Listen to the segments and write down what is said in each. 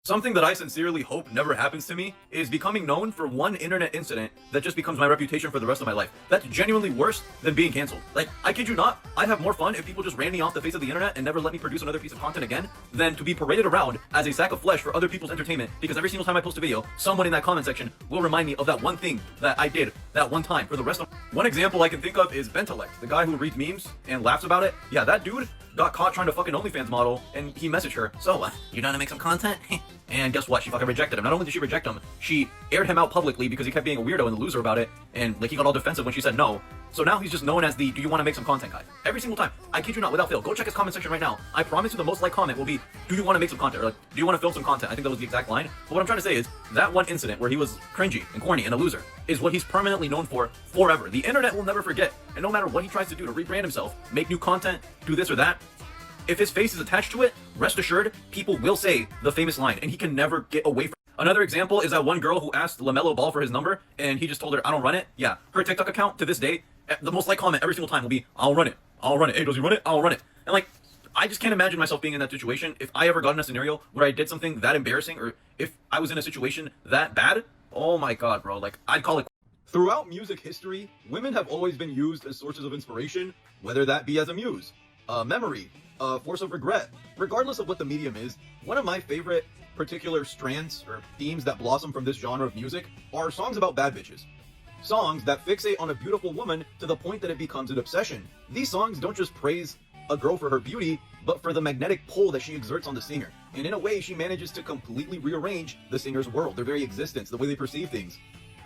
Something that I sincerely hope never happens to me is becoming known for one internet incident that just becomes my reputation for the rest of my life. That's genuinely worse than being canceled. Like, I kid you not, I'd have more fun if people just ran me off the face of the internet and never let me produce another piece of content again than to be paraded around as a sack of flesh for other people's entertainment, because every single time I post a video, someone in that comment section will remind me of that one thing that I did that one time for the rest of. One example I can think of is Bentelect, the guy who reads memes and laughs about it. Yeah, that dude got caught trying to fuck an OnlyFans model, and he messaged her, "So, you down to make some content?" And guess what? She fucking rejected him. Not only did she reject him, she aired him out publicly because he kept being a weirdo and a loser about it, and like he got all defensive when she said no. So now he's just known as the "do you want to make some content" guy. Every single time. I kid you not, without fail. Go check his comment section right now. I promise you the most liked comment will be, "Do you want to make some content?" Or like, "Do you want to film some content?" I think that was the exact line. But what I'm trying to say is, that one incident where he was cringy and corny and a loser is what he's permanently known for forever. The internet will never forget. And no matter what he tries to do to rebrand himself, make new content, do this or that, if his face is attached to it, rest assured, people will say the famous line, and he can never get away from it. Another example is that one girl who asked LaMelo Ball for his number, and he just told her, "I don't run it." Yeah, her TikTok account to this day, the most liked comment every single time will be, "I'll run it. I'll run it. Hey, does he run it? I'll run it." And like, I just can't imagine myself being in that situation. If I ever got in a scenario where I did something that embarrassing, or if I was in a situation that bad, oh my god, bro, like, I'd call it. Throughout music history, women have always been used as sources of inspiration, whether that be as a muse, a memory, a force of regret. Regardless of what the medium is, one of my favorite particular strands or themes that blossom from this genre of music are songs about bad bitches. Songs that fixate on a beautiful woman to the point that it becomes an obsession. These songs don't just praise a girl for her beauty, but for the magnetic pull that she exerts on the singer. And in a way, she manages to completely rearrange the singer's world, their very existence, the way they perceive things.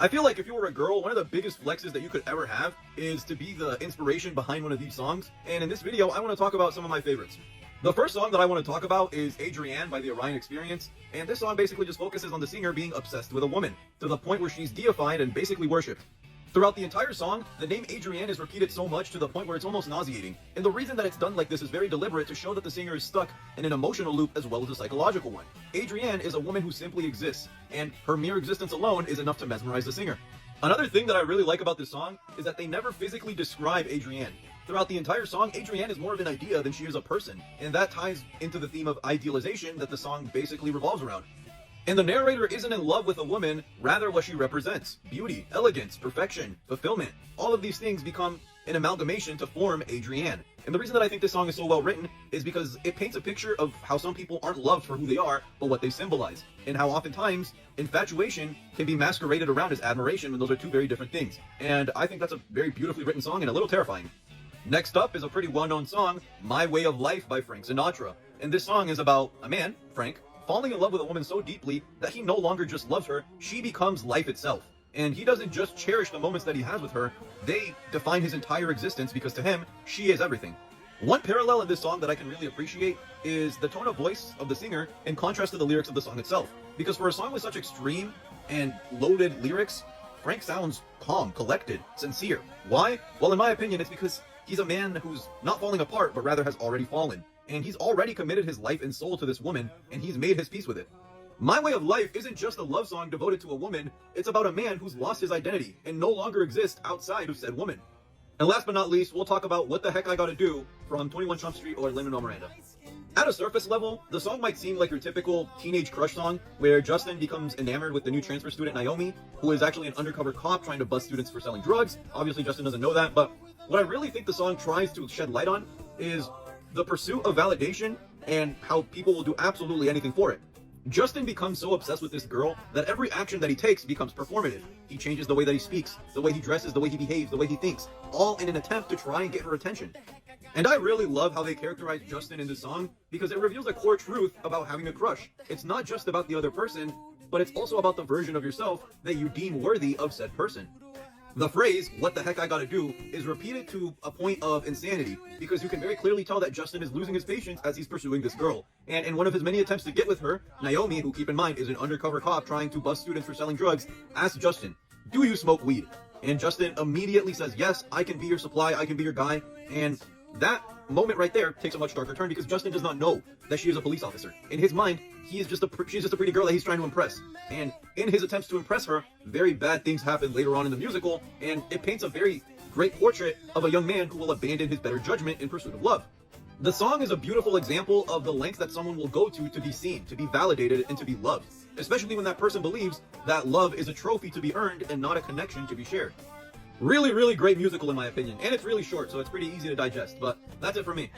I feel like if you were a girl, one of the biggest flexes that you could ever have is to be the inspiration behind one of these songs. And in this video, I want to talk about some of my favorites. The first song that I want to talk about is Adrienne by the Orion Experience. And this song basically just focuses on the singer being obsessed with a woman, to the point where she's deified and basically worshipped. Throughout the entire song, the name Adrienne is repeated so much to the point where it's almost nauseating. And the reason that it's done like this is very deliberate, to show that the singer is stuck in an emotional loop as well as a psychological one. Adrienne is a woman who simply exists, and her mere existence alone is enough to mesmerize the singer. Another thing that I really like about this song is that they never physically describe Adrienne. Throughout the entire song, Adrienne is more of an idea than she is a person, and that ties into the theme of idealization that the song basically revolves around. And the narrator isn't in love with a woman, rather what she represents. Beauty, elegance, perfection, fulfillment. All of these things become an amalgamation to form Adrienne. And the reason that I think this song is so well written is because it paints a picture of how some people aren't loved for who they are, but what they symbolize. And how oftentimes infatuation can be masqueraded around as admiration when those are two very different things. And I think that's a very beautifully written song and a little terrifying. Next up is a pretty well-known song, My Way of Life by Frank Sinatra. And this song is about a man, Frank, falling in love with a woman so deeply that he no longer just loves her, she becomes life itself. And he doesn't just cherish the moments that he has with her, they define his entire existence, because to him, she is everything. One parallel in this song that I can really appreciate is the tone of voice of the singer in contrast to the lyrics of the song itself. Because for a song with such extreme and loaded lyrics, Frank sounds calm, collected, sincere. Why? Well, in my opinion, it's because he's a man who's not falling apart, but rather has already fallen. And he's already committed his life and soul to this woman, and he's made his peace with it. My Way of Life isn't just a love song devoted to a woman, it's about a man who's lost his identity and no longer exists outside of said woman. And last but not least, we'll talk about What the Heck I Gotta Do from 21 Jump Street or Lin-Manuel Miranda. At a surface level, the song might seem like your typical teenage crush song, where Justin becomes enamored with the new transfer student Naomi, who is actually an undercover cop trying to bust students for selling drugs. Obviously, Justin doesn't know that, but what I really think the song tries to shed light on is the pursuit of validation and how people will do absolutely anything for it. Justin becomes so obsessed with this girl that every action that he takes becomes performative. He changes the way that he speaks, the way he dresses, the way he behaves, the way he thinks, all in an attempt to try and get her attention. And I really love how they characterize Justin in this song, because it reveals a core truth about having a crush. It's not just about the other person, but it's also about the version of yourself that you deem worthy of said person. The phrase, "what the heck I gotta do," is repeated to a point of insanity, because you can very clearly tell that Justin is losing his patience as he's pursuing this girl. And in one of his many attempts to get with her, Naomi, who keep in mind is an undercover cop trying to bust students for selling drugs, asks Justin, "Do you smoke weed?" And Justin immediately says, "Yes, I can be your supply, I can be your guy." And that moment right there takes a much darker turn, because Justin does not know that she is a police officer. In his mind, she's just a pretty girl that he's trying to impress. And in his attempts to impress her, very bad things happen later on in the musical, and it paints a very great portrait of a young man who will abandon his better judgment in pursuit of love. The song is a beautiful example of the lengths that someone will go to be seen, to be validated, and to be loved. Especially when that person believes that love is a trophy to be earned and not a connection to be shared. Really, really great musical in my opinion. And it's really short, so it's pretty easy to digest. But that's it for me.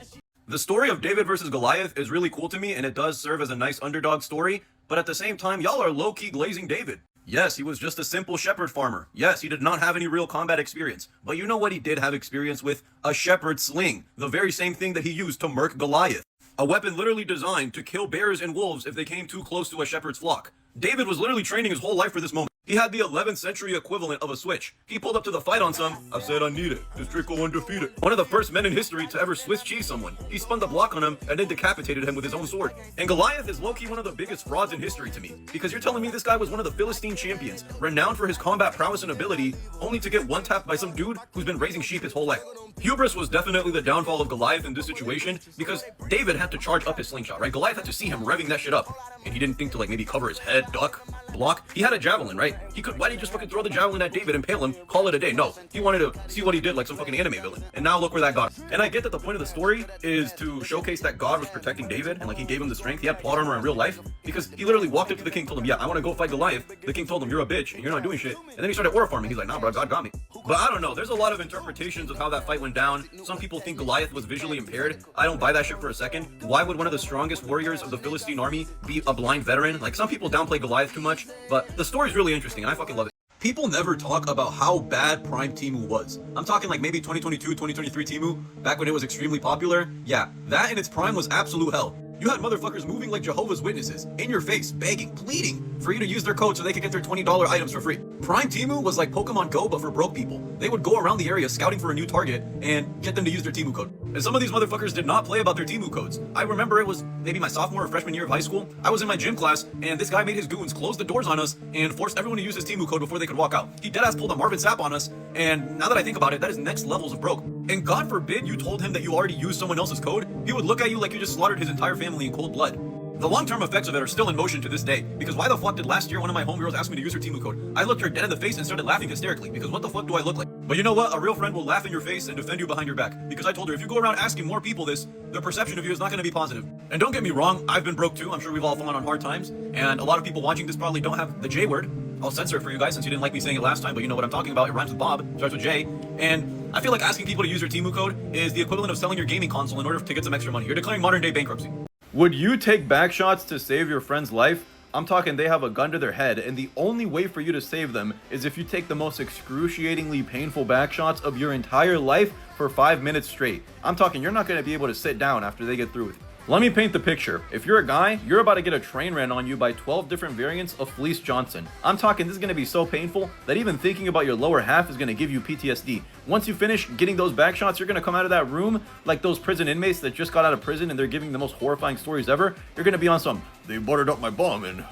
The story of David versus Goliath is really cool to me, and it does serve as a nice underdog story. But at the same time, y'all are low-key glazing David. Yes, he was just a simple shepherd farmer. Yes, he did not have any real combat experience. But you know what he did have experience with? A shepherd's sling. The very same thing that he used to murk Goliath. A weapon literally designed to kill bears and wolves if they came too close to a shepherd's flock. David was literally training his whole life for this moment. He had the 11th century equivalent of a switch. He pulled up to the fight on some, I said I need it, this trick will undefeat it. One of the first men in history to ever Swiss cheese someone. He spun the block on him and then decapitated him with his own sword. And Goliath is low-key one of the biggest frauds in history to me, because you're telling me this guy was one of the Philistine champions, renowned for his combat prowess and ability, only to get one-tapped by some dude who's been raising sheep his whole life. Hubris was definitely the downfall of Goliath in this situation, because David had to charge up his slingshot, right? Goliath had to see him revving that shit up, and he didn't think to like maybe cover his head, duck, block. He had a javelin, right? Why did he just fucking throw the javelin at David, impale him, call it a day? No, he wanted to see what he did like some fucking anime villain. And now look where that got him. And I get that the point of the story is to showcase that God was protecting David, and like he gave him the strength. He had plot armor in real life, because he literally walked up to the king, told him, yeah, I want to go fight Goliath. The king told him, you're a bitch, and you're not doing shit. And then he started aura farming. He's like, nah, bro, God got me. But I don't know. There's a lot of interpretations of how that fight went down. Some people think Goliath was visually impaired. I don't buy that shit for a second. Why would one of the strongest warriors of the Philistine army be a blind veteran? Like, some people downplay Goliath too much, but the story's really interesting, and I fucking love it. People never talk about how bad Prime Temu was. I'm talking like maybe 2022, 2023 Temu, back when it was extremely popular. Yeah, that in its prime was absolute hell. You had motherfuckers moving like Jehovah's Witnesses, in your face, begging, pleading for you to use their code so they could get their $20 items for free. Prime Temu was like Pokemon Go, but for broke people. They would go around the area scouting for a new target and get them to use their Temu code. And some of these motherfuckers did not play about their Temu codes. I remember it was maybe my sophomore or freshman year of high school. I was in my gym class, and this guy made his goons close the doors on us and forced everyone to use his Temu code before they could walk out. He deadass pulled a Marvin Sapp on us, and now that I think about it, that is next levels of broke. And God forbid you told him that you already used someone else's code, he would look at you like you just slaughtered his entire family in cold blood. The long-term effects of it are still in motion to this day, because why the fuck did last year one of my homegirls ask me to use her Temu code? I looked her dead in the face and started laughing hysterically, because what the fuck do I look like? But you know what? A real friend will laugh in your face and defend you behind your back, because I told her if you go around asking more people this, the perception of you is not going to be positive. And don't get me wrong, I've been broke too. I'm sure we've all fallen on hard times, and a lot of people watching this probably don't have the J word. I'll censor it for you guys since you didn't like me saying it last time, but you know what I'm talking about. It rhymes with Bob, starts with J, and I feel like asking people to use your Temu code is the equivalent of selling your gaming console in order to get some extra money. You're declaring modern day bankruptcy. Would you take back shots to save your friend's life? I'm talking they have a gun to their head, and the only way for you to save them is if you take the most excruciatingly painful back shots of your entire life for 5 minutes straight. I'm talking you're not going to be able to sit down after they get through with you. Let me paint the picture. If you're a guy, you're about to get a train ran on you by 12 different variants of Fleece Johnson. I'm talking this is going to be so painful that even thinking about your lower half is going to give you PTSD. Once you finish getting those back shots, you're going to come out of that room like those prison inmates that just got out of prison and they're giving the most horrifying stories ever. You're going to be on some, they buttered up my bum and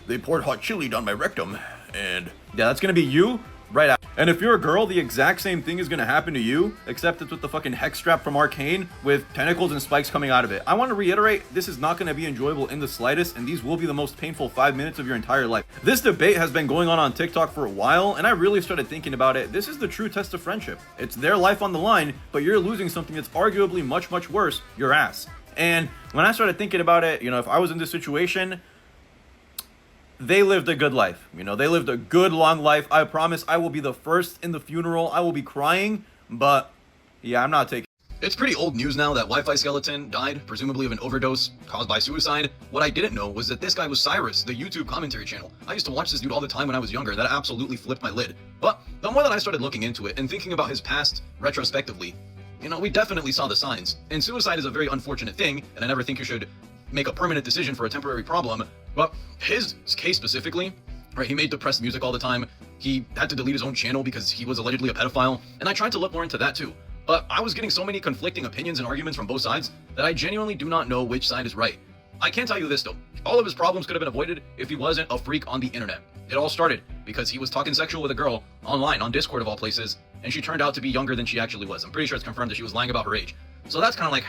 they poured hot chili down my rectum. And yeah, that's going to be you right out. And if you're a girl, the exact same thing is going to happen to you, except it's with the fucking hex strap from Arcane with tentacles and spikes coming out of it. I want to reiterate, this is not going to be enjoyable in the slightest, and these will be the most painful 5 minutes of your entire life. This debate has been going on TikTok for a while, and I really started thinking about it. This is the true test of friendship. It's their life on the line, but you're losing something that's arguably much, much worse, your ass. And when I started thinking about it, you know, if I was in this situation, they lived a good life. You know, they lived a good long life. I promise I will be the first in the funeral. I will be crying, but yeah, I'm not taking. It's pretty old news now that Wi-Fi Skeleton died, presumably of an overdose caused by suicide. What I didn't know was that this guy was Cyrus, the YouTube commentary channel. I used to watch this dude all the time when I was younger. That absolutely flipped my lid. But the more that I started looking into it and thinking about his past retrospectively, you know, we definitely saw the signs. And suicide is a very unfortunate thing, and I never think you should make a permanent decision for a temporary problem. But his case specifically, right, he made depressed music all the time. He had to delete his own channel because he was allegedly a pedophile. And I tried to look more into that too. But I was getting so many conflicting opinions and arguments from both sides that I genuinely do not know which side is right. I can tell you this though, all of his problems could have been avoided if he wasn't a freak on the internet. It all started because he was talking sexual with a girl online on Discord of all places, and she turned out to be younger than she actually was. I'm pretty sure it's confirmed that she was lying about her age. So that's kind of like,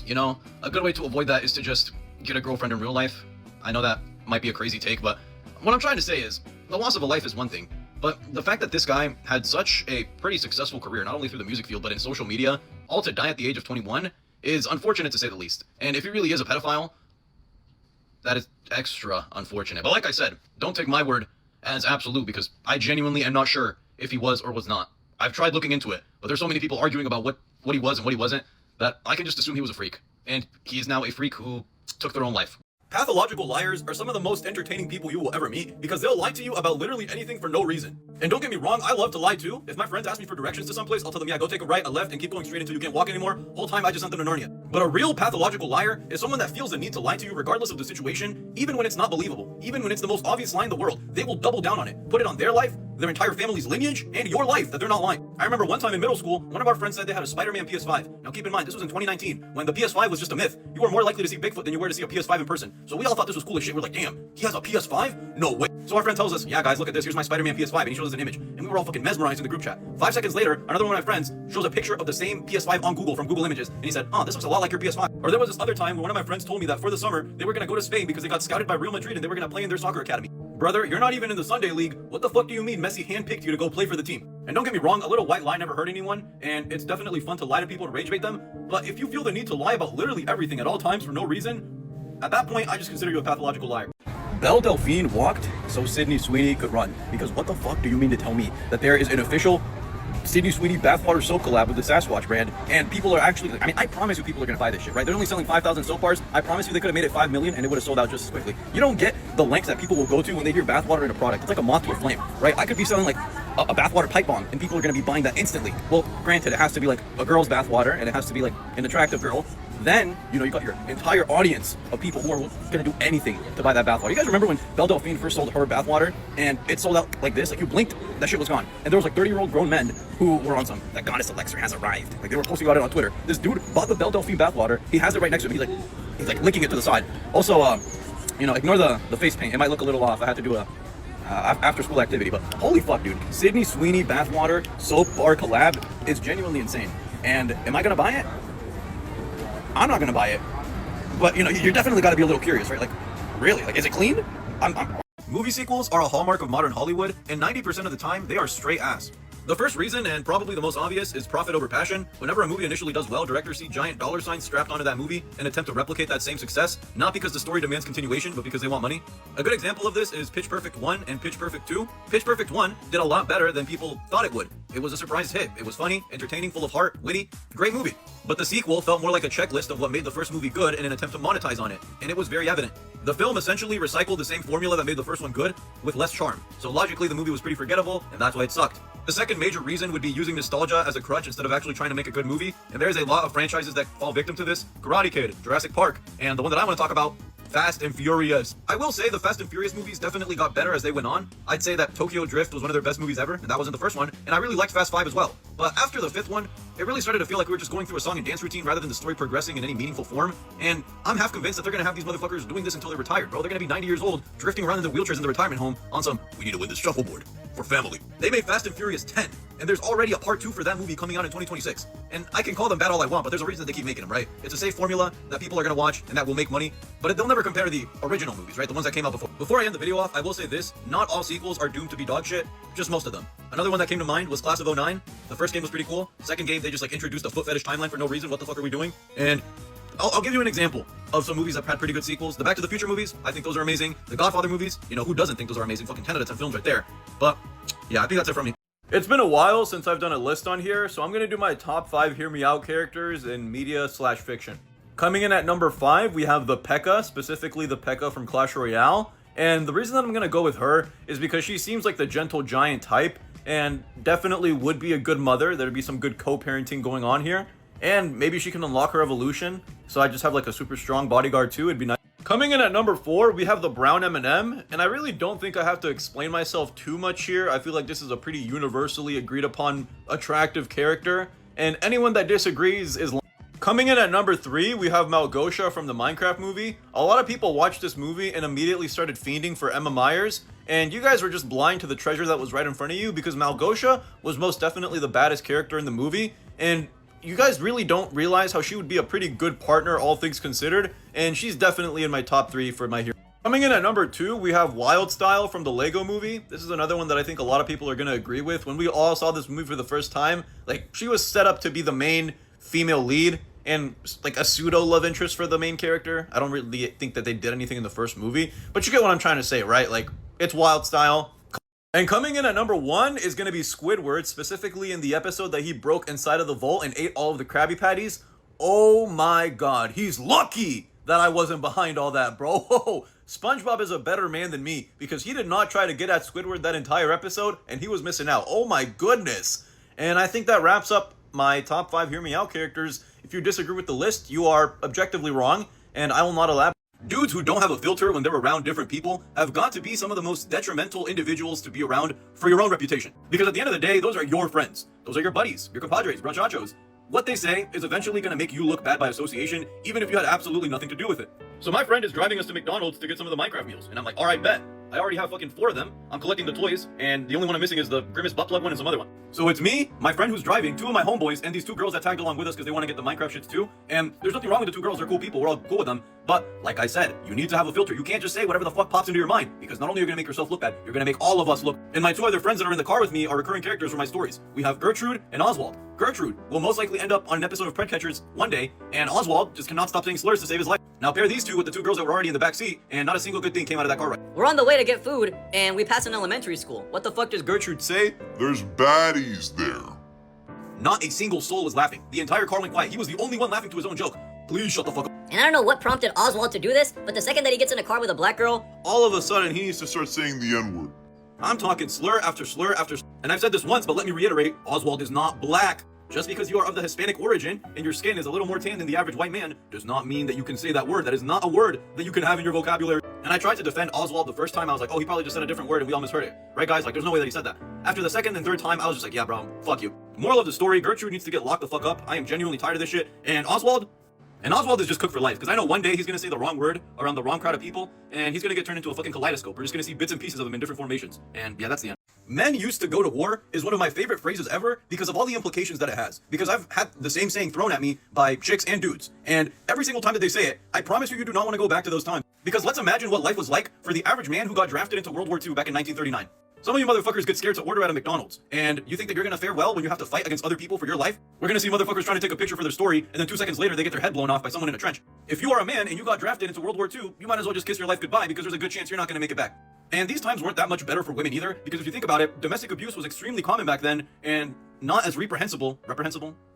you know, a good way to avoid that is to just get a girlfriend in real life. I know that might be a crazy take, but what I'm trying to say is the loss of a life is one thing, but the fact that this guy had such a pretty successful career, not only through the music field, but in social media, all to die at the age of 21, is unfortunate to say the least. And if he really is a pedophile, that is extra unfortunate. But like I said, don't take my word as absolute, because I genuinely am not sure if he was or was not. I've tried looking into it, but there's so many people arguing about what he was and what he wasn't, that I can just assume he was a freak. And he is now a freak who took their own life. Pathological liars are some of the most entertaining people you will ever meet, because they'll lie to you about literally anything for no reason. And don't get me wrong, I love to lie too. If my friends ask me for directions to someplace, I'll tell them, yeah, go take a right, a left, and keep going straight until you can't walk anymore. Whole time I just sent them to Narnia. But a real pathological liar is someone that feels the need to lie to you regardless of the situation, even when it's not believable, even when it's the most obvious lie in the world. They will double down on it, put it on their life, their entire family's lineage, and your life, that they're not lying. I remember one time in middle school, one of our friends said they had a Spider-Man PS5. Now keep in mind, this was in 2019, when the PS5 was just a myth. You were more likely to see Bigfoot than you were to see a PS5 in person. So we all thought this was cool as shit. We're like, damn, he has a PS5? No way. So our friend tells us, yeah guys, look at this, here's my Spider-Man PS5, and he shows us an image. And we were all fucking mesmerized in the group chat. 5 seconds later, another one of my friends shows a picture of the same PS5 on Google from Google Images, and he said, oh, this looks a lot like your PS5. Or there was this other time when one of my friends told me that for the summer, they were gonna go to Spain because they got scouted by Real Madrid and they were gonna play in their soccer academy. Brother, you're not even in the Sunday League. What the fuck do you mean Messi handpicked you to go play for the team? And don't get me wrong, a little white lie never hurt anyone, and it's definitely fun to lie to people and rage bait them, but if you feel the need to lie about literally everything at all times for no reason, at that point, I just consider you a pathological liar. Belle Delphine walked so Sydney Sweeney could run, because what the fuck do you mean to tell me that there is an official Sydney Sweeney bathwater soap collab with the Sasquatch brand, and people are actually, I mean, I promise you people are gonna buy this shit, right? They're only selling 5,000 soap bars. I promise you they could have made it 5 million and it would have sold out just as quickly. You don't get the lengths that people will go to when they hear bathwater in a product. It's like a moth to a flame, right? I could be selling like a bathwater pipe bomb and people are gonna be buying that instantly. Well, granted, it has to be like a girl's bathwater and it has to be like an attractive girl. Then, you know, you got your entire audience of people who are gonna do anything to buy that bathwater. You guys remember when Belle Delphine first sold her bathwater and it sold out like this? Like you blinked, that shit was gone. And there was like 30-year-old grown men who were on some, that goddess elixir has arrived. Like they were posting about it on Twitter. This dude bought the Belle Delphine bathwater. He has it right next to him. He's like licking it to the side. Also, you know, ignore the face paint. It might look a little off. I had to do a after school activity, but holy fuck, dude. Sydney Sweeney bathwater soap bar collab is genuinely insane. And am I gonna buy it? I'm not gonna buy it, but you know, you're definitely gotta be a little curious, right? Like, really? Like, is it clean? Movie sequels are a hallmark of modern Hollywood, and 90% of the time, they are straight ass. The first reason, and probably the most obvious, is profit over passion. Whenever a movie initially does well, directors see giant dollar signs strapped onto that movie and attempt to replicate that same success, not because the story demands continuation, but because they want money. A good example of this is Pitch Perfect 1 and Pitch Perfect 2. Pitch Perfect 1 did a lot better than people thought it would. It was a surprise hit. It was funny, entertaining, full of heart, witty, great movie. But the sequel felt more like a checklist of what made the first movie good in an attempt to monetize on it, and it was very evident. The film essentially recycled the same formula that made the first one good, with less charm. So logically, the movie was pretty forgettable, and that's why it sucked. The second major reason would be using nostalgia as a crutch instead of actually trying to make a good movie, and there's a lot of franchises that fall victim to this. Karate Kid, Jurassic Park, and the one that I want to talk about, Fast and Furious. I will say the Fast and Furious movies definitely got better as they went on. I'd say that Tokyo Drift was one of their best movies ever, and that wasn't the first one, and I really liked Fast 5 as well. But after the fifth one, it really started to feel like we were just going through a song and dance routine rather than the story progressing in any meaningful form, and I'm half convinced that they're gonna have these motherfuckers doing this until they're retired, bro. They're gonna be 90 years old, drifting around in the wheelchairs in the retirement home on some, we need to win this shuffleboard for family. They made Fast and Furious 10, and there's already a part 2 for that movie coming out in 2026. And I can call them bad all I want, but there's a reason that they keep making them, right? It's a safe formula that people are gonna watch and that will make money, but they'll never compare to the original movies, right? The ones that came out before. Before I end the video off, I will say this, not all sequels are doomed to be dog shit, just most of them. Another one that came to mind was Class of '09. The first game was pretty cool. Second game, they just like introduced a foot fetish timeline for no reason. What the fuck are we doing? And I'll give you an example of some movies that had pretty good sequels. The Back to the Future movies, I think those are amazing. The Godfather movies, you know, who doesn't think those are amazing? Fucking 10 out of 10 films right there. But yeah, I think that's it from me. It's been a while since I've done a list on here, so I'm gonna do my top 5 hear me out characters in media/fiction. Coming in at number 5, we have the P.E.K.K.A., specifically the P.E.K.K.A. from Clash Royale. And the reason that I'm gonna go with her is because she seems like the gentle giant type, and definitely would be a good mother. There'd be some good co-parenting going on here. And maybe she can unlock her evolution, so I just have like a super strong bodyguard too. It'd be nice. Coming in at number 4, we have the brown M&M, and I really don't think I have to explain myself too much here. I feel like this is a pretty universally agreed upon attractive character, and anyone that disagrees is lying. Coming in at number 3, we have Malgosha from the Minecraft movie. A lot of people watched this movie and immediately started fiending for Emma Myers, and you guys were just blind to the treasure that was right in front of you, because Malgosha was most definitely the baddest character in the movie, and you guys really don't realize how she would be a pretty good partner, all things considered, and she's definitely in my top 3 for my hero. Coming in at number 2, we have Wildstyle from the Lego movie. This is another one that I think a lot of people are going to agree with. When we all saw this movie for the first time, like, she was set up to be the main female lead, and like a pseudo love interest for the main character. I don't really think that they did anything in the first movie, but you get what I'm trying to say, right? Like, it's wild style. And coming in at number 1 is going to be Squidward, specifically in the episode that he broke inside of the vault and ate all of the Krabby Patties. Oh my god, he's lucky that I wasn't behind all that, bro. SpongeBob is a better man than me because he did not try to get at Squidward that entire episode and he was missing out. Oh my goodness. And I think that wraps up my top 5 Hear Me Out characters. If you disagree with the list, you are objectively wrong, and I will not elaborate. Dudes who don't have a filter when they're around different people have got to be some of the most detrimental individuals to be around for your own reputation. Because at the end of the day, those are your friends. Those are your buddies, your compadres, brachachos. What they say is eventually going to make you look bad by association, even if you had absolutely nothing to do with it. So my friend is driving us to McDonald's to get some of the Minecraft meals, and I'm like, all right, bet. I already have fucking 4 of them. I'm collecting the toys, and the only one I'm missing is the Grimace butt plug one and some other one. So it's me, my friend who's driving, 2 of my homeboys, and these 2 girls that tagged along with us because they want to get the Minecraft shits too. And there's nothing wrong with the 2 girls, they're cool people, we're all cool with them. But like I said, you need to have a filter. You can't just say whatever the fuck pops into your mind, because not only are you gonna make yourself look bad, you're gonna make all of us look. And my 2 other friends that are in the car with me are recurring characters from my stories. We have Gertrude and Oswald. Gertrude will most likely end up on an episode of Predcatchers one day, and Oswald just cannot stop saying slurs to save his life. Now pair these 2 with the 2 girls that were already in the back seat, and not a single good thing came out of that car ride. We're on the way to get food, and we pass an elementary school. What the fuck does Gertrude say? There's baddies there. Not a single soul was laughing. The entire car went quiet. He was the only one laughing to his own joke. Please shut the fuck up. And I don't know what prompted Oswald to do this, but the second that he gets in a car with a black girl, All of a sudden, he needs to Start saying the N-word. I'm talking slur after slur after slur. And I've said this once, but let me reiterate, Oswald is not black. Just because you are of the Hispanic origin and your skin is a little more tan than the average white man does not mean that you can say that word. That is not a word that you can have in your vocabulary. And I tried to defend Oswald the first time. I was like, oh, he probably just said a different word and we all misheard it. Right, guys? Like, there's no way that he said that. After the second and third time, I was just like, yeah, bro, fuck you. Moral of the story, Gertrude needs to get locked the fuck up. I am genuinely tired of this shit. And Oswald is just cooked for life. Because I know one day he's going to say the wrong word around the wrong crowd of people and he's going to get turned into a fucking kaleidoscope. We're just going to see bits and pieces of him in different formations. And yeah, that's the end. Men used to go to war is one of my favorite phrases ever because of all the implications that it has. Because I've had the same saying thrown at me by chicks and dudes. And every single time that they say it, I promise you do not want to go back to those times. Because let's imagine what life was like for the average man who got drafted into World War II back in 1939. Some of you motherfuckers get scared to order at a McDonald's. And you think that you're gonna fare well when you have to fight against other people for your life? We're gonna see motherfuckers trying to take a picture for their story, and then 2 seconds later they get their head blown off by someone in a trench. If you are a man and you got drafted into World War II, you might as well just kiss your life goodbye because there's a good chance you're not gonna make it back. And these times weren't that much better for women either, because if you think about it, domestic abuse was extremely common back then, and not as reprehensible.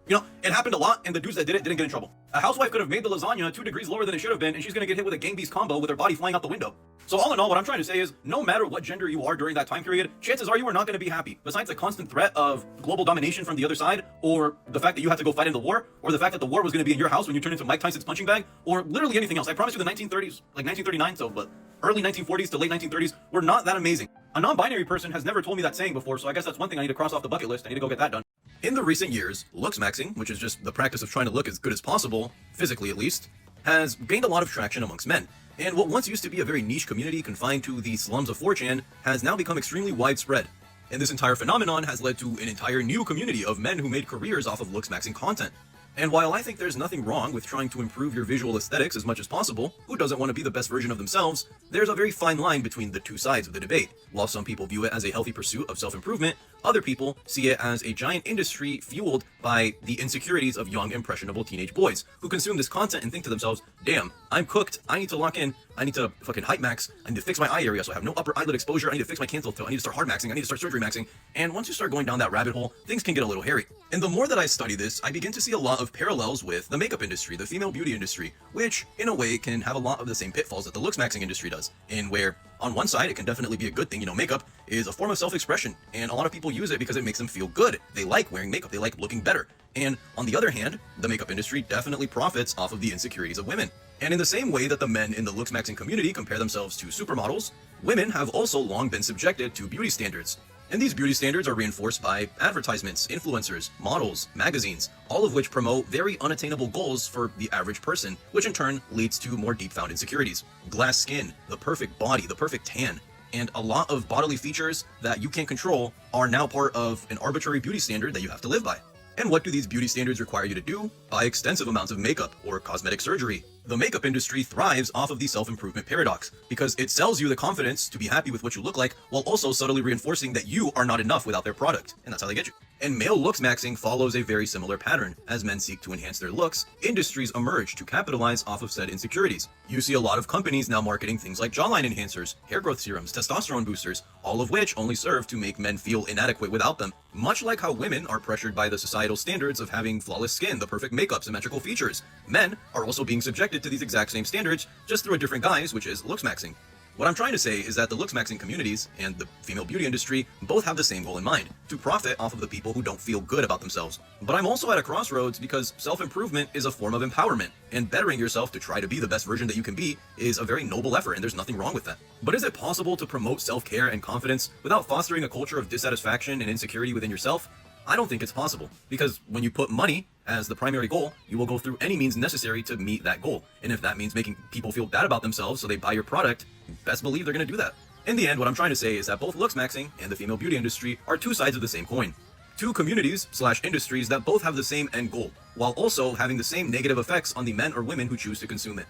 You know, it happened a lot, and the dudes that did it didn't get in trouble. A housewife could have made the lasagna 2 degrees lower than it should have been, and she's gonna get hit with a gang beast combo with her body flying out the window. So all in all, what I'm trying to say is, no matter what gender you are during that time period, chances are you are not gonna be happy. Besides the constant threat of global domination from the other side, or the fact that you had to go fight in the war, or the fact that the war was gonna be in your house when you turned into Mike Tyson's punching bag, or literally anything else. I promise you the 1930s, like 1939, but early 1940s to late 1930s were not that amazing. A non-binary person has never told me that saying before, so I guess that's one thing I need to cross off the bucket list. I need to go get that done. In the recent years, looks-maxing, which is just the practice of trying to look as good as possible, physically at least, has gained a lot of traction amongst men. And what once used to be a very niche community confined to the slums of 4chan has now become extremely widespread. And this entire phenomenon has led to an entire new community of men who made careers off of looks-maxing content. And while I think there's nothing wrong with trying to improve your visual aesthetics as much as possible, who doesn't want to be the best version of themselves, there's a very fine line between the 2 sides of the debate. While some people view it as a healthy pursuit of self-improvement, other people see it as a giant industry fueled by the insecurities of young, impressionable teenage boys who consume this content and think to themselves, damn, I'm cooked, I need to lock in, I need to fucking height max, I need to fix my eye area so I have no upper eyelid exposure, I need to fix my cancel tilt, I need to start hard maxing, I need to start surgery maxing. And once you start going down that rabbit hole, things can get a little hairy. And the more that I study this, I begin to see a lot of parallels with the makeup industry, the female beauty industry, which in a way can have a lot of the same pitfalls that the looks maxing industry does, in where on one side it can definitely be a good thing. You know, makeup is a form of self-expression, and a lot of people use it because it makes them feel good. They like wearing makeup, they like looking better. And on the other hand, the makeup industry definitely profits off of the insecurities of women. And in the same way that the men in the looks maxing community compare themselves to supermodels, women have also long been subjected to beauty standards. And these beauty standards are reinforced by advertisements, influencers, models, magazines, all of which promote very unattainable goals for the average person, which in turn leads to more deep-found insecurities. Glass skin, the perfect body, the perfect tan, and a lot of bodily features that you can't control are now part of an arbitrary beauty standard that you have to live by. And what do these beauty standards require you to do? buy extensive amounts of makeup or cosmetic surgery. The makeup industry thrives off of the self-improvement paradox because it sells you the confidence to be happy with what you look like while also subtly reinforcing that you are not enough without their product, and that's how they get you. And male looks maxing follows a very similar pattern. As men seek to enhance their looks, industries emerge to capitalize off of said insecurities. You see a lot of companies now marketing things like jawline enhancers, hair growth serums, testosterone boosters, all of which only serve to make men feel inadequate without them. Much like how women are pressured by the societal standards of having flawless skin, the perfect makeup, symmetrical features, men are also being subjected to these exact same standards, just through a different guise, which is looks maxing. What I'm trying to say is that the looks maxing communities and the female beauty industry both have the same goal in mind, to profit off of the people who don't feel good about themselves. But I'm also at a crossroads because self-improvement is a form of empowerment, and bettering yourself to try to be the best version that you can be is a very noble effort, and there's nothing wrong with that. But is it possible to promote self-care and confidence without fostering a culture of dissatisfaction and insecurity within yourself? I don't think it's possible, because when you put money as the primary goal, you will go through any means necessary to meet that goal. And if that means making people feel bad about themselves so they buy your product, best believe they're going to do that. In the end, what I'm trying to say is that both looks maxing and the female beauty industry are two sides of the same coin. Two communities/industries that both have the same end goal, while also having the same negative effects on the men or women who choose to consume it.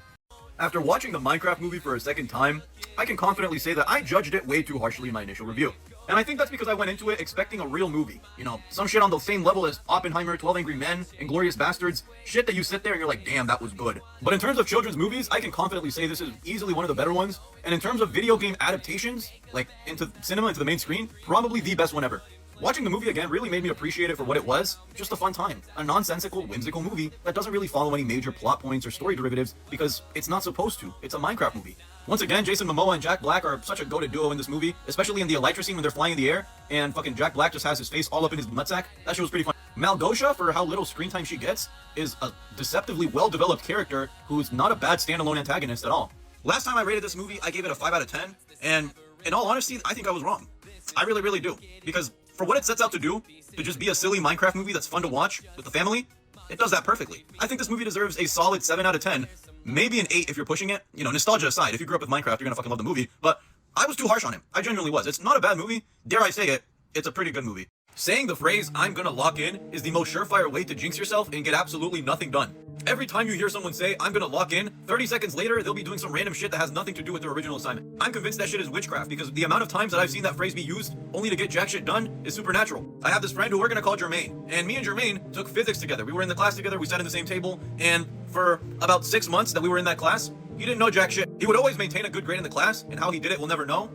After watching the Minecraft movie for a second time, I can confidently say that I judged it way too harshly in my initial review. And I think that's because I went into it expecting a real movie. You know, some shit on the same level as Oppenheimer, 12 Angry Men, Inglourious Bastards. Shit that you sit there and you're like, damn, that was good. But in terms of children's movies, I can confidently say this is easily one of the better ones. And in terms of video game adaptations, like into cinema, into the main screen, probably the best one ever. Watching the movie again really made me appreciate it for what it was, just a fun time. A nonsensical, whimsical movie that doesn't really follow any major plot points or story derivatives because it's not supposed to. It's a Minecraft movie. Once again, Jason Momoa and Jack Black are such a goated duo in this movie, especially in the elytra scene when they're flying in the air, and fucking Jack Black just has his face all up in his nutsack. That shit was pretty fun. Malgosha, for how little screen time she gets, is a deceptively well-developed character who's not a bad standalone antagonist at all. Last time I rated this movie, I gave it a 5 out of 10, and in all honesty, I think I was wrong. I really, really do. Because for what it sets out to do, to just be a silly Minecraft movie that's fun to watch with the family, it does that perfectly. I think this movie deserves a solid 7 out of 10, maybe an 8 if you're pushing it. You know, nostalgia aside, if you grew up with Minecraft, you're gonna fucking love the movie, but I was too harsh on him. I genuinely was. It's not a bad movie. Dare I say it, it's a pretty good movie. Saying the phrase, "I'm gonna lock in," is the most surefire way to jinx yourself and get absolutely nothing done. Every time you hear someone say, "I'm gonna lock in," 30 seconds later, they'll be doing some random shit that has nothing to do with their original assignment. I'm convinced that shit is witchcraft because the amount of times that I've seen that phrase be used only to get jack shit done is supernatural. I have this friend who we're gonna call Jermaine, and me and Jermaine took physics together. We were in the class together, we sat in the same table, and for about 6 months that we were in that class, he didn't know jack shit. He would always maintain a good grade in the class, and how he did it we'll never know.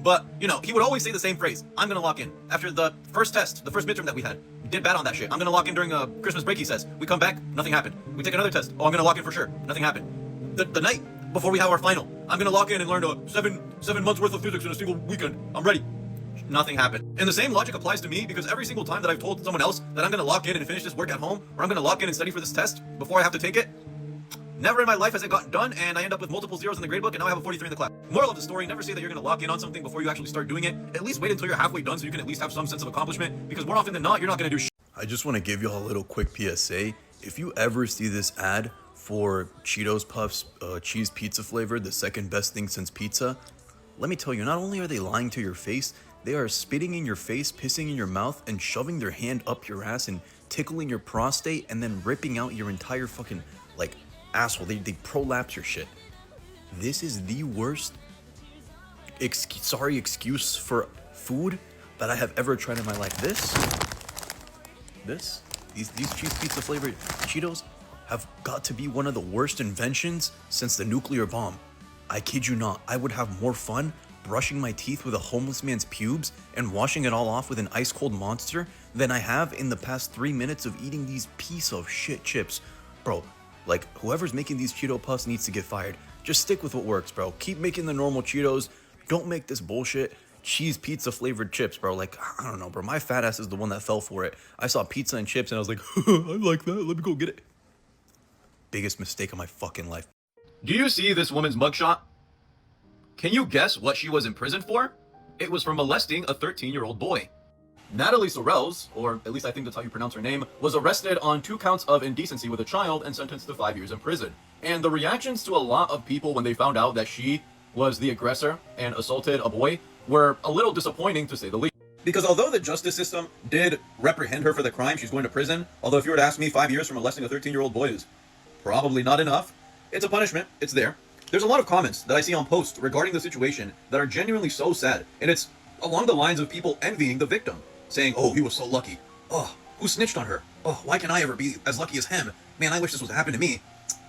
But, you know, he would always say the same phrase, "I'm gonna lock in." After the first test, the first midterm that we had, we did bad on that shit. "I'm gonna lock in during a Christmas break," he says. We come back, nothing happened. We take another test. "Oh, I'm gonna lock in for sure." Nothing happened. The night before we have our final, "I'm gonna lock in and learn seven months worth of physics in a single weekend. I'm ready." Nothing happened. And the same logic applies to me because every single time that I've told someone else that I'm gonna lock in and finish this work at home, or I'm gonna lock in and study for this test before I have to take it, never in my life has it gotten done, and I end up with multiple zeros in the gradebook, and now I have a 43 in the class. Moral of the story, never say that you're going to lock in on something before you actually start doing it. At least wait until you're halfway done so you can at least have some sense of accomplishment, because more often than not, you're not going to do shit. I just want to give y'all a little quick PSA. If you ever see this ad for Cheetos Puffs cheese pizza flavored, the second best thing since pizza, let me tell you, not only are they lying to your face, they are spitting in your face, pissing in your mouth, and shoving their hand up your ass and tickling your prostate and then ripping out your entire fucking, like, asshole. They prolapse your shit. This is the worst excuse for food that I have ever tried in my life. These cheese pizza flavored Cheetos have got to be one of the worst inventions since the nuclear bomb. I kid you not, I would have more fun brushing my teeth with a homeless man's pubes and washing it all off with an ice cold Monster than I have in the past 3 minutes of eating these piece of shit chips. Bro, like, whoever's making these Cheeto Puffs needs to get fired. Just stick with what works, bro. Keep making the normal Cheetos. Don't make this bullshit cheese pizza flavored chips, bro. Like, I don't know, bro. My fat ass is the one that fell for it. I saw pizza and chips and I was like, I like that. Let me go get it. Biggest mistake of my fucking life. Do you see this woman's mugshot? Can you guess what she was in prison for? It was for molesting a 13-year-old boy. Natalie Sorrells, or at least I think that's how you pronounce her name, was arrested on 2 counts of indecency with a child and sentenced to 5 years in prison. And the reactions to a lot of people when they found out that she was the aggressor and assaulted a boy were a little disappointing, to say the least. Because although the justice system did reprehend her for the crime, she's going to prison. Although if you were to ask me, 5 years for molesting a 13-year-old boy is probably not enough. It's a punishment. It's there. There's a lot of comments that I see on posts regarding the situation that are genuinely so sad. And it's along the lines of people envying the victim, saying, oh, he was so lucky. Oh, who snitched on her? Oh, why can't I ever be as lucky as him? Man, I wish this was happened to me.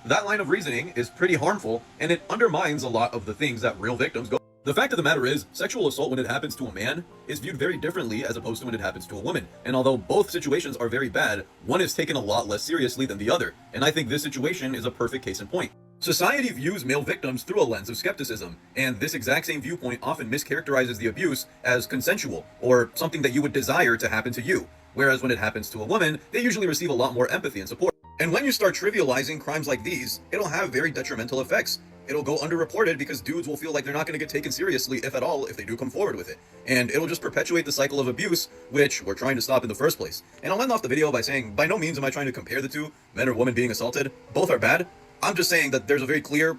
That line of reasoning is pretty harmful, and it undermines a lot of the things that real victims go. The fact of the matter is, sexual assault when it happens to a man is viewed very differently as opposed to when it happens to a woman. And although both situations are very bad, one is taken a lot less seriously than the other. And I think this situation is a perfect case in point. Society views male victims through a lens of skepticism, and this exact same viewpoint often mischaracterizes the abuse as consensual, or something that you would desire to happen to you. Whereas when it happens to a woman, they usually receive a lot more empathy and support. And when you start trivializing crimes like these, it'll have very detrimental effects. It'll go underreported because dudes will feel like they're not going to get taken seriously, if at all, if they do come forward with it. And it'll just perpetuate the cycle of abuse, which we're trying to stop in the first place. And I'll end off the video by saying, by no means am I trying to compare the two, men or women being assaulted. Both are bad. I'm just saying that there's a very clear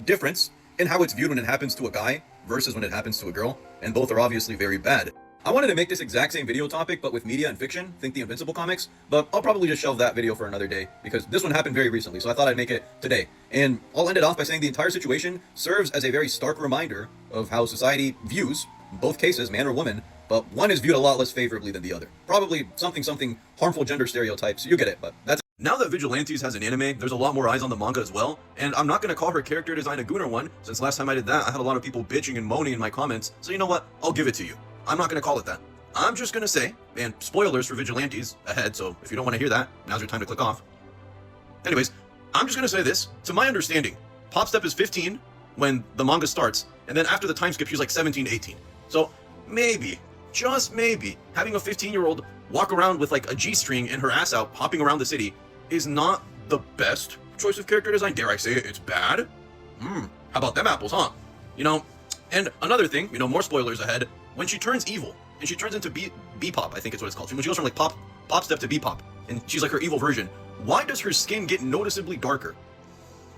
difference in how it's viewed when it happens to a guy versus when it happens to a girl, and both are obviously very bad. I wanted to make this exact same video topic, but with media and fiction, think the Invincible comics, but I'll probably just shelve that video for another day, because this one happened very recently, so I thought I'd make it today. And I'll end it off by saying the entire situation serves as a very stark reminder of how society views both cases, man or woman, but one is viewed a lot less favorably than the other. Probably something harmful gender stereotypes, you get it, but that's... Now that Vigilantes has an anime, there's a lot more eyes on the manga as well, and I'm not going to call her character design a gooner one, since last time I did that, I had a lot of people bitching and moaning in my comments, so you know what, I'll give it to you. I'm not going to call it that. I'm just going to say, and spoilers for Vigilantes ahead, so if you don't want to hear that, now's your time to click off. Anyways, I'm just going to say this. To my understanding, Popstep is 15 when the manga starts, and then after the time skip, she's like 17, 18. So maybe, just maybe, having a 15-year-old walk around with like a G-string and her ass out, hopping around the city, is not the best choice of character design. Dare I say it, it's bad? How about them apples, huh? You know, and another thing, you know, more spoilers ahead, when she turns evil, and she turns into B-pop, I think is what it's called. When she goes from like pop step to B-pop, and she's like her evil version, why does her skin get noticeably darker?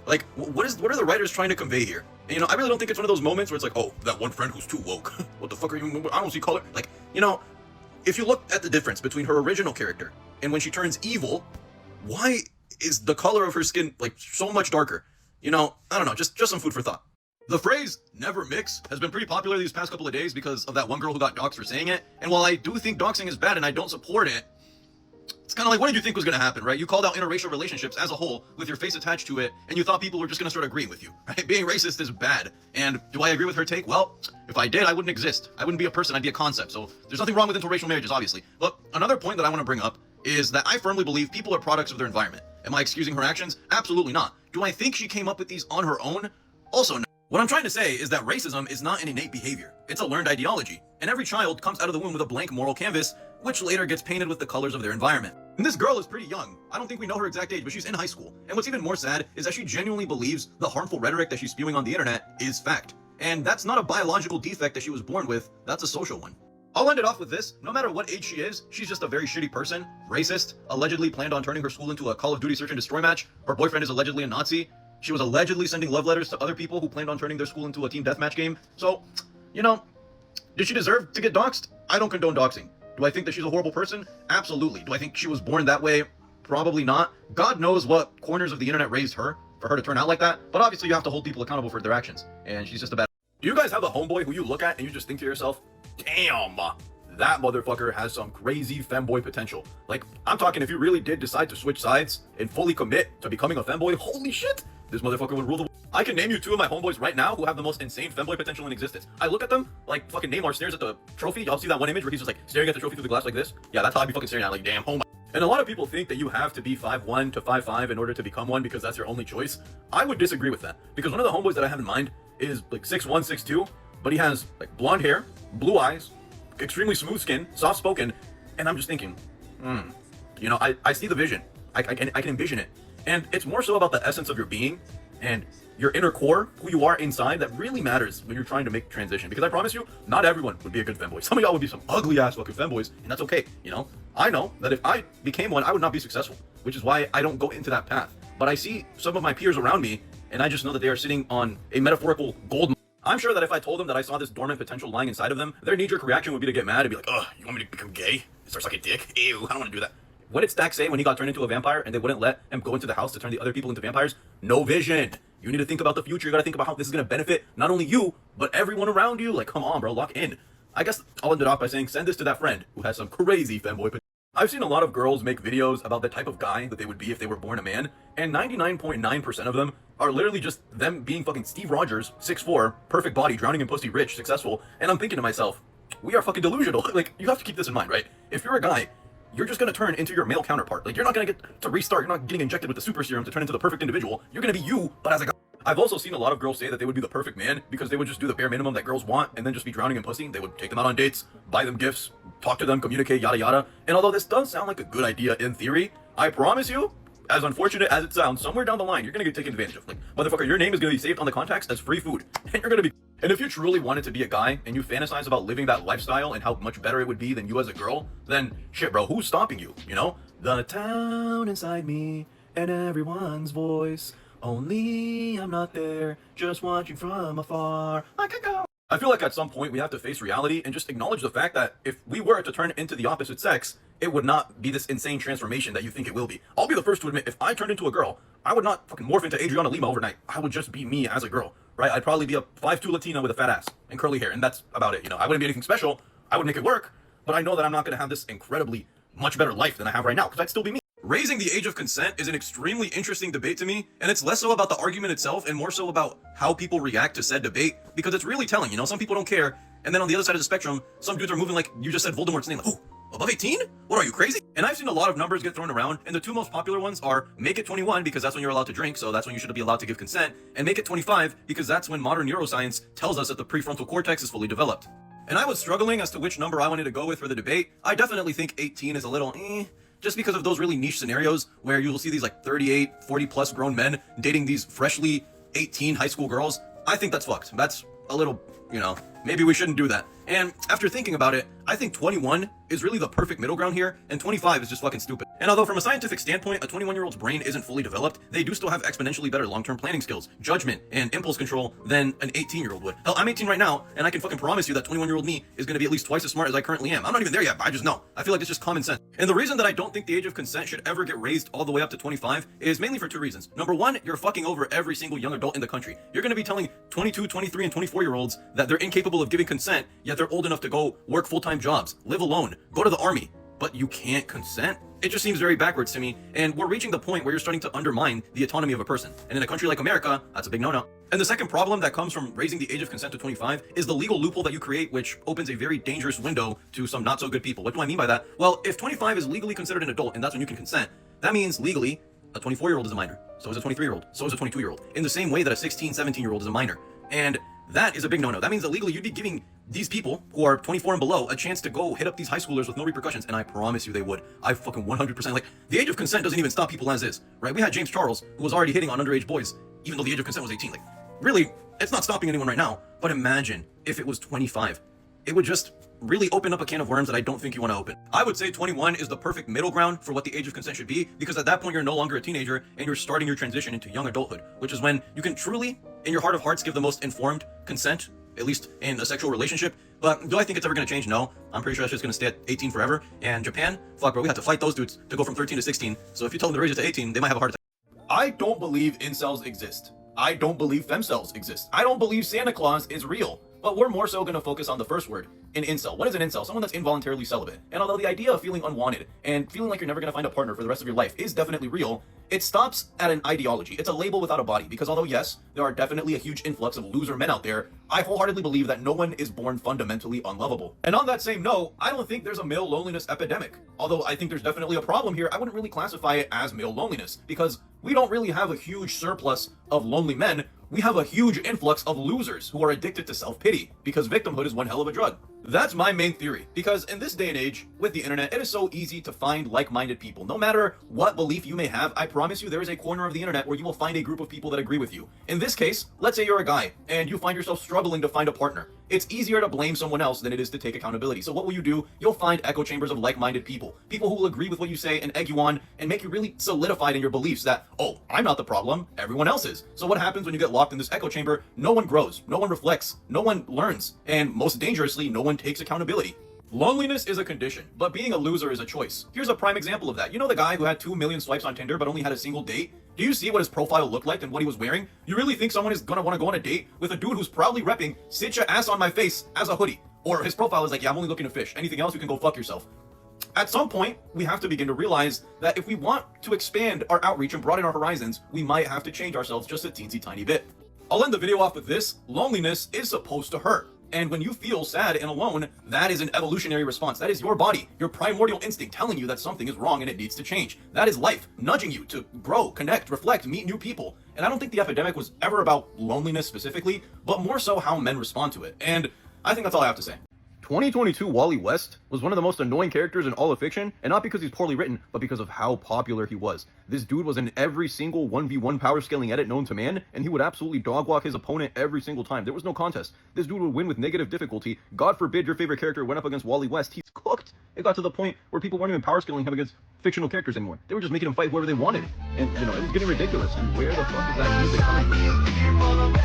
Like, what are the writers trying to convey here? And, you know, I really don't think it's one of those moments where it's like, oh, that one friend who's too woke. What the fuck are you, I don't see color. Like, you know, if you look at the difference between her original character and when she turns evil, why is the color of her skin like so much darker? You know, I don't know, just some food for thought. The phrase never mix has been pretty popular these past couple of days because of that one girl who got doxxed for saying it. And while I do think doxing is bad and I don't support it, it's kind of like, what did you think was going to happen, right? You called out interracial relationships as a whole with your face attached to it, and you thought people were just going to start agreeing with you, right? Being racist is bad. And do I agree with her take? Well, if I did, I wouldn't exist. I wouldn't be a person, I'd be a concept. So there's nothing wrong with interracial marriages, obviously. But another point that I want to bring up is that I firmly believe people are products of their environment. Am I excusing her actions? Absolutely not. Do I think she came up with these on her own? Also no. What I'm trying to say is that racism is not an innate behavior. It's a learned ideology. And every child comes out of the womb with a blank moral canvas, which later gets painted with the colors of their environment. And this girl is pretty young. I don't think we know her exact age, but she's in high school. And what's even more sad is that she genuinely believes the harmful rhetoric that she's spewing on the internet is fact. And that's not a biological defect that she was born with, that's a social one. I'll end it off with this. No matter what age she is, she's just a very shitty person, racist, allegedly planned on turning her school into a Call of Duty search and destroy match. Her boyfriend is allegedly a Nazi. She was allegedly sending love letters to other people who planned on turning their school into a team deathmatch game. So, you know, did she deserve to get doxxed? I don't condone doxing. Do I think that she's a horrible person? Absolutely. Do I think she was born that way? Probably not. God knows what corners of the internet raised her for her to turn out like that, but obviously you have to hold people accountable for their actions, and she's just a bad... Do you guys have a homeboy who you look at and you just think to yourself, damn, that motherfucker has some crazy femboy potential? Like, I'm talking if you really did decide to switch sides and fully commit to becoming a femboy, holy shit, this motherfucker would rule the world. I can name you two of my homeboys right now who have the most insane femboy potential in existence. I look at them like fucking Neymar stares at the trophy. Y'all see that one image where he's just like staring at the trophy through the glass like this? Yeah, that's how I'd be fucking staring at, like, damn, oh my. And a lot of people think that you have to be 5'1" to 5'5" in order to become one because that's your only choice. I would disagree with that, because one of the homeboys that I have in mind is like 6'1", 6'2", but he has like blonde hair, blue eyes, extremely smooth skin, soft spoken, and I'm just thinking, you know, I see the vision. I can envision it. And it's more so about the essence of your being and your inner core, who you are inside, that really matters when you're trying to make transition. Because I promise you, not everyone would be a good femboy. Some of y'all would be some ugly ass fucking femboys, and that's okay, you know? I know that if I became one, I would not be successful, which is why I don't go into that path. But I see some of my peers around me, and I just know that they are sitting on a metaphorical gold I'm sure that if I told them that I saw this dormant potential lying inside of them, their knee-jerk reaction would be to get mad and be like, ugh, you want me to become gay? Start sucking dick? Ew, I don't want to do that. What did Stack say when he got turned into a vampire and they wouldn't let him go into the house to turn the other people into vampires? No vision. You need to think about the future. You gotta think about how this is gonna benefit not only you, but everyone around you. Like, come on, bro, lock in. I guess I'll end it off by saying send this to that friend who has some crazy femboy potential. I've seen a lot of girls make videos about the type of guy that they would be if they were born a man, and 99.9% of them are literally just them being fucking Steve Rogers, 6'4", perfect body, drowning in pussy, rich, successful, and I'm thinking to myself, we are fucking delusional. Like, you have to keep this in mind, right? If you're a guy, you're just gonna turn into your male counterpart. Like, you're not gonna get to restart, you're not getting injected with the super serum to turn into the perfect individual. You're gonna be you, but as a guy. I've also seen a lot of girls say that they would be the perfect man because they would just do the bare minimum that girls want and then just be drowning in pussy. They would take them out on dates, buy them gifts, talk to them, communicate, yada yada. And although this does sound like a good idea in theory, I promise you, as unfortunate as it sounds, somewhere down the line, you're gonna get taken advantage of. Like, motherfucker, your name is gonna be saved on the contacts as free food. And you're gonna be... And if you truly wanted to be a guy and you fantasize about living that lifestyle and how much better it would be than you as a girl, then shit, bro, who's stopping you, you know? The town inside me and everyone's voice. Only I'm not there, just watching from afar. I can go. I feel like at some point we have to face reality and just acknowledge the fact that if we were to turn into the opposite sex, it would not be this insane transformation that you think it will be. I'll be the first to admit, if I turned into a girl, I would not fucking morph into Adriana Lima overnight. I would just be me as a girl, right? I'd probably be a 5'2" Latina with a fat ass and curly hair, and that's about it, you know? I wouldn't be anything special. I would make it work, but I know that I'm not gonna have this incredibly much better life than I have right now, because I'd still be me. Raising the age of consent is an extremely interesting debate to me, and it's less so about the argument itself and more so about how people react to said debate, because it's really telling, you know? Some people don't care, and then on the other side of the spectrum, some dudes are moving like you just said Voldemort's name, like, oh, above 18? What are you, crazy? And I've seen a lot of numbers get thrown around, and the two most popular ones are make it 21 because that's when you're allowed to drink, so that's when you should be allowed to give consent, and make it 25 because that's when modern neuroscience tells us that the prefrontal cortex is fully developed. And I was struggling as to which number I wanted to go with for the debate. I definitely think 18 is a little just because of those really niche scenarios where you will see these like 38, 40 plus grown men dating these freshly 18 high school girls. I think that's fucked. That's a little, you know, maybe we shouldn't do that. And after thinking about it, I think 21 is really the perfect middle ground here, and 25 is just fucking stupid. And although from a scientific standpoint, a 21-year-old's brain isn't fully developed, they do still have exponentially better long-term planning skills, judgment, and impulse control than an 18-year-old would. Hell, I'm 18 right now, and I can fucking promise you that 21-year-old me is gonna be at least twice as smart as I currently am. I'm not even there yet, but I just know. I feel like it's just common sense. And the reason that I don't think the age of consent should ever get raised all the way up to 25 is mainly for two reasons. Number one, you're fucking over every single young adult in the country. You're gonna be telling 22, 23, and 24-year-olds that they're incapable of giving consent, yet they're old enough to go work full-time jobs, live alone, go to the army, but you can't consent? It just seems very backwards to me, and we're reaching the point where you're starting to undermine the autonomy of a person. And in a country like America, that's a big no-no. And the second problem that comes from raising the age of consent to 25 is the legal loophole that you create, which opens a very dangerous window to some not-so-good people. What do I mean by that? Well, if 25 is legally considered an adult, and that's when you can consent, that means legally, a 24-year-old is a minor. So is a 23-year-old. So is a 22-year-old. In the same way that a 16, 17-year-old is a minor. And that is a big no-no. That means that legally you'd be giving these people who are 24 and below a chance to go hit up these high schoolers with no repercussions, and I promise you they would. I fucking 100%. Like, the age of consent doesn't even stop people as is, right? We had James Charles, who was already hitting on underage boys, even though the age of consent was 18. Like, really, it's not stopping anyone right now, but imagine if it was 25. It would just really open up a can of worms that I don't think you want to open. I would say 21 is the perfect middle ground for what the age of consent should be, because at that point you're no longer a teenager and you're starting your transition into young adulthood, which is when you can truly, in your heart of hearts, give the most informed consent, at least in a sexual relationship. But do I think it's ever going to change? No. I'm pretty sure that's just going to stay at 18 forever. And Japan, fuck bro, we had to fight those dudes to go from 13 to 16. So if you tell them to raise it to 18, they might have a heart attack. I don't believe incels exist. I don't believe femcells exist. I don't believe Santa Claus is real. But we're more so going to focus on the first word, an incel. What is an incel? Someone that's involuntarily celibate. And although the idea of feeling unwanted and feeling like you're never going to find a partner for the rest of your life is definitely real, it stops at an ideology. It's a label without a body. Because although yes, there are definitely a huge influx of loser men out there, I wholeheartedly believe that no one is born fundamentally unlovable. And on that same note, I don't think there's a male loneliness epidemic. Although I think there's definitely a problem here, I wouldn't really classify it as male loneliness, because we don't really have a huge surplus of lonely men. We have a huge influx of losers who are addicted to self-pity, because victimhood is one hell of a drug. That's my main theory, because in this day and age, with the internet, it is so easy to find like-minded people. No matter what belief you may have, I promise you there is a corner of the internet where you will find a group of people that agree with you. In this case, let's say you're a guy, and you find yourself struggling to find a partner. It's easier to blame someone else than it is to take accountability. So what will you do? You'll find echo chambers of like-minded people. People who will agree with what you say and egg you on and make you really solidified in your beliefs that, oh, I'm not the problem, everyone else is. So what happens when you get locked in this echo chamber? No one grows, no one reflects, no one learns, and most dangerously, no one takes accountability. Loneliness is a condition, but being a loser is a choice. Here's a prime example of that. You know the guy who had 2 million swipes on Tinder but only had a single date? Do you see what his profile looked like and what he was wearing? You really think someone is gonna wanna go on a date with a dude who's proudly repping "sit your ass on my face" as a hoodie? Or his profile is like, yeah, I'm only looking to fish. Anything else, you can go fuck yourself. At some point, we have to begin to realize that if we want to expand our outreach and broaden our horizons, we might have to change ourselves just a teensy tiny bit. I'll end the video off with this. Loneliness is supposed to hurt. And when you feel sad and alone, that is an evolutionary response. That is your body, your primordial instinct telling you that something is wrong and it needs to change. That is life, nudging you to grow, connect, reflect, meet new people. And I don't think the epidemic was ever about loneliness specifically, but more so how men respond to it. And I think that's all I have to say. 2022 Wally West was one of the most annoying characters in all of fiction, and not because he's poorly written, but because of how popular he was. This dude was in every single 1v1 power scaling edit known to man, and he would absolutely dog walk his opponent every single time. There was no contest. This dude would win with negative difficulty. God forbid your favorite character went up against Wally West. He's cooked. It got to the point where people weren't even power scaling him against fictional characters anymore. They were just making him fight whoever they wanted. And, you know, it was getting ridiculous. And where the fuck is that music coming from?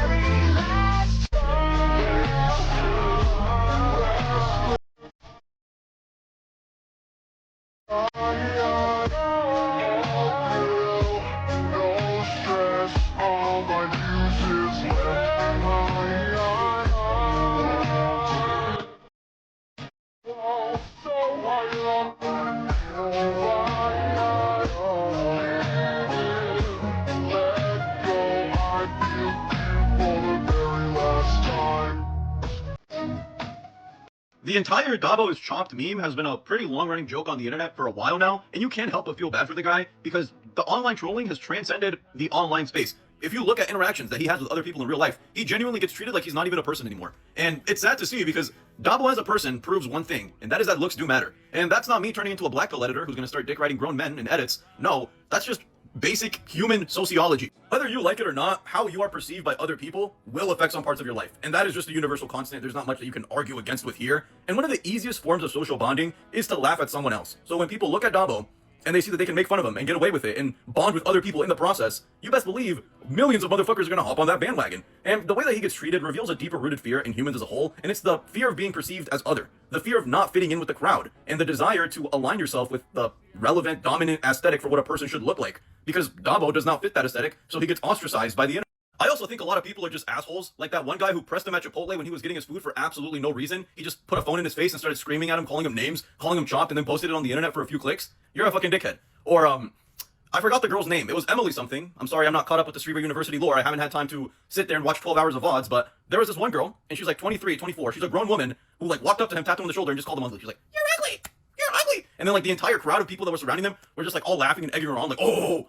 The entire Dabo is chopped meme has been a pretty long-running joke on the internet for a while now, and you can't help but feel bad for the guy because the online trolling has transcended the online space. If you look at interactions that he has with other people in real life, he genuinely gets treated like he's not even a person anymore. And it's sad to see because Dabo as a person proves one thing, and that is that looks do matter. And that's not me turning into a black pill editor who's gonna start dick riding grown men in edits. No, that's just basic human sociology. Whether you like it or not, how you are perceived by other people will affect some parts of your life. And that is just a universal constant. There's not much that you can argue against with here. And one of the easiest forms of social bonding is to laugh at someone else. So when people look at Dabo and they see that they can make fun of him and get away with it and bond with other people in the process, you best believe millions of motherfuckers are gonna hop on that bandwagon. And the way that he gets treated reveals a deeper rooted fear in humans as a whole, and it's the fear of being perceived as other, the fear of not fitting in with the crowd, and the desire to align yourself with the relevant, dominant aesthetic for what a person should look like. Because Dabo does not fit that aesthetic, so he gets ostracized by the internet. I also think a lot of people are just assholes, like that one guy who pressed him at Chipotle when he was getting his food for absolutely no reason. He just put a phone in his face and started screaming at him, calling him names, calling him chopped, and then posted it on the internet for a few clicks. You're a fucking dickhead. Or, I forgot the girl's name. It was Emily something. I'm sorry, I'm not caught up with the Cerebral University lore. I haven't had time to sit there and watch 12 hours of VODs, but there was this one girl, and she's like 23, 24. She's a grown woman who like walked up to him, tapped him on the shoulder, and just called him ugly. She's like, "You're ugly! You're ugly!" And then like the entire crowd of people that were surrounding them were just like all laughing and egging her on, like, oh.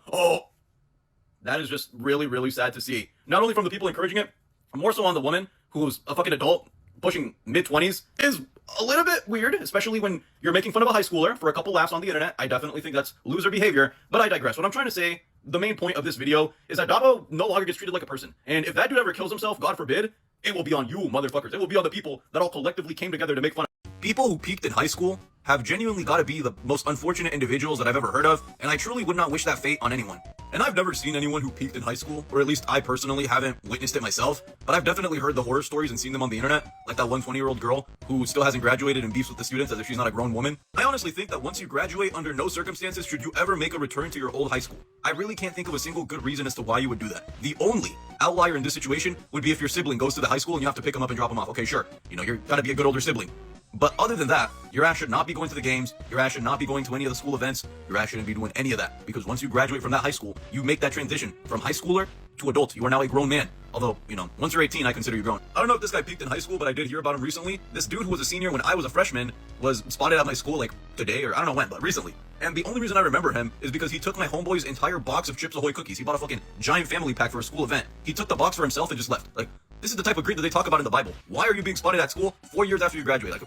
That is just really, really sad to see. Not only from the people encouraging it, more so on the woman who's a fucking adult, pushing mid-20s, is a little bit weird, especially when you're making fun of a high schooler for a couple laughs on the internet. I definitely think that's loser behavior, but I digress. What I'm trying to say, the main point of this video, is that Dabo no longer gets treated like a person. And if that dude ever kills himself, God forbid, it will be on you, motherfuckers. It will be on the people that all collectively came together to make fun of. People who peaked in high school have genuinely got to be the most unfortunate individuals that I've ever heard of, and I truly would not wish that fate on anyone. And I've never seen anyone who peaked in high school, or at least I personally haven't witnessed it myself, but I've definitely heard the horror stories and seen them on the internet, like that one 20-year-old girl who still hasn't graduated and beefs with the students as if she's not a grown woman. I honestly think that once you graduate, under no circumstances should you ever make a return to your old high school. I really can't think of a single good reason as to why you would do that. The only outlier in this situation would be if your sibling goes to the high school and you have to pick him up and drop him off. Okay, sure, you know, you're gonna be a good older sibling. But other than that, your ass should not be going to the games, your ass should not be going to any of the school events, your ass shouldn't be doing any of that. Because once you graduate from that high school, you make that transition from high schooler to adult. You are now a grown man. Although, you know, once you're 18, I consider you grown. I don't know if this guy peaked in high school, but I did hear about him recently. This dude who was a senior when I was a freshman was spotted at my school like today, or I don't know when, but recently. And the only reason I remember him is because he took my homeboy's entire box of Chips Ahoy cookies. He bought a fucking giant family pack for a school event. He took the box for himself and just left. Like, this is the type of greed that they talk about in the Bible. Why are you being spotted at school 4 years after you graduate? Like,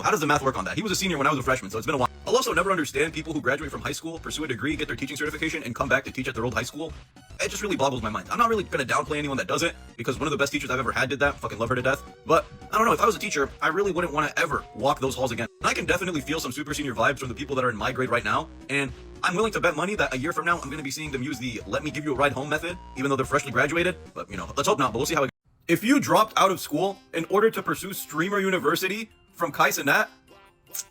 How does the math work on that? He was a senior when I was a freshman, so it's been a while. I'll also never understand people who graduate from high school, pursue a degree, get their teaching certification, and come back to teach at their old high school. It just really boggles my mind. I'm not really gonna downplay anyone that does it, because one of the best teachers I've ever had did that. Fucking love her to death. But I don't know, if I was a teacher, I really wouldn't want to ever walk those halls again. I can definitely feel some super senior vibes from the people that are in my grade right now, and I'm willing to bet money that a year from now, I'm gonna be seeing them use the let me give you a ride home method, even though they're freshly graduated. But, you know, let's hope not, but we'll see how it goes. If you dropped out of school in order to pursue Streamer University from Kai Cenat,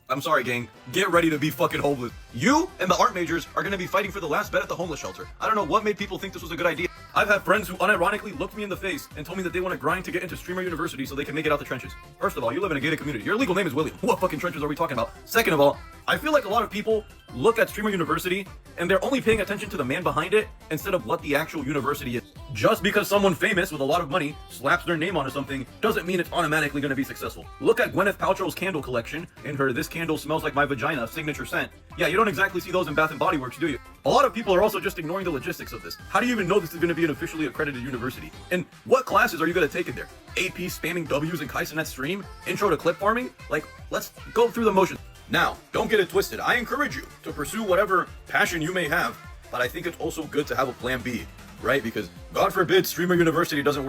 I'm sorry, gang. Get ready to be fucking homeless. You and the art majors are gonna be fighting for the last bed at the homeless shelter. I don't know what made people think this was a good idea. I've had friends who unironically looked me in the face and told me that they want to grind to get into Streamer University so they can make it out the trenches. First of all, you live in a gated community. Your legal name is William. What fucking trenches are we talking about? Second of all, I feel like a lot of people look at Streamer University and they're only paying attention to the man behind it instead of what the actual university is. Just because someone famous with a lot of money slaps their name onto something doesn't mean it's automatically going to be successful. Look at Gwyneth Paltrow's candle collection in her "This Candle Smells Like My Vagina" signature scent. Yeah, you don't exactly see those in Bath & Body Works, do you? A lot of people are also just ignoring the logistics of this. How do you even know this is going to be an officially accredited university? And what classes are you going to take in there? AP spamming W's in Kai Cenat's stream? Intro to clip farming? Like, let's go through the motions. Now, don't get it twisted. I encourage you to pursue whatever passion you may have, but I think it's also good to have a plan B, right? Because God forbid Streamer University doesn't work.